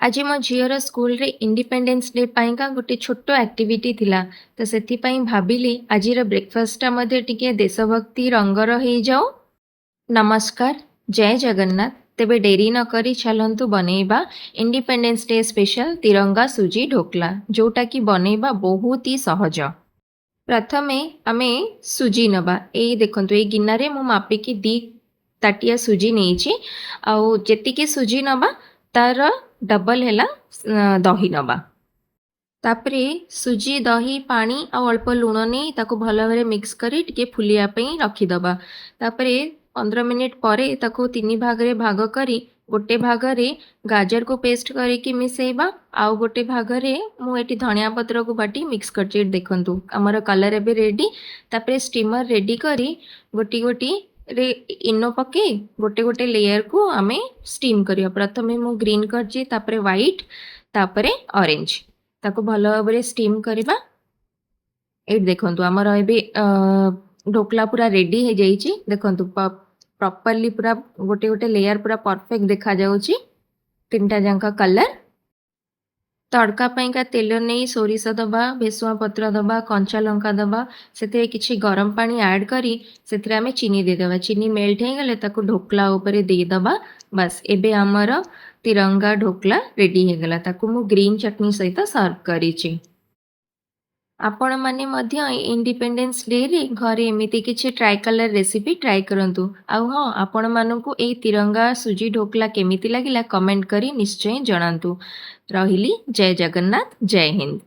आज मो झीर स्कूल रे इंडिपेंडेंस डे पाइका गोटे छोट एक्टिविटी थिला तो से भाविली आज ब्रेकफास्टा मध्य टिके देशभक्ति रंगर हो जाओ। नमस्कार, जय जगन्नाथ। तेबे डेरी न करी चलंतु बनेबा इंडिपेंडेंस डे स्पेशल तिरंगा सुजी ढोकला जोटा कि बनेबा बहुत ही सहज। प्रथमे आमे सुजी नबा ए देखंतु ए गिन्नारे मु मापिकी दी ताटिया सुजी नेइछि आउ जेतिके सुजी नबा तार डबल हैला दही नबा। तापरे सुजी दही पानी आ अल्प लुण नहीं ताको भल भाव मिक्स करी टिके फुलिया पई रखिदबा। तापरे 15 मिनिट परे ताको तीन भाग रे भाग करी गोटे भाग रे गाजर को पेस्ट करिकी मिसेइबा आउ गोटे भाग रे मु एटी धनिया पत्र को बाटी मिक्स करछि। देखंतु हमर कलर एबे रेडी। तापरे स्टीमर रेडी करी गोटी गोटी रे इनो पके गोटे गोटे लेयर को आमे स्टीम करिया। प्रथमे मु ग्रीन करछि तापरे व्हाइट तापरे ऑरेंज ताको भल भाव स्टीम करवा। ये देखंतु हमर एबे ढोकला पूरा रेडी हो जाइछि। देखंतु प्रॉपर्ली पूरा गोटे गोटे लेयर पूरा परफेक्ट देखा जाउछि। तीनटा जांका कलर तड़का पाइका तेल नहीं सोरिष दबा भेसुआ पत्र दबा कंचा लंका दबा से किछि गरम पानी ऐड करी से आमे चीनी देदेबा। चीनी मेल्ट हो गले ताको ढोकला ऊपर देदेबा। बस एबे हमर तिरंगा ढोकला रेडी हो गला। ताको मु ग्रीन चटनी सहित सर्व करिछि। आपण माने मध्य इंडिपेंडेंस डे रे घरे एमिति किछि ट्राई कलर रेसिपी ट्राई करंतु। आउ हाँ, आपण मानकु ए तिरंगा सुजी ढोकला केमिति लागिला कमेंट करी निश्चय जणांतु। रहिली, जय जगन्नाथ, जय हिंद।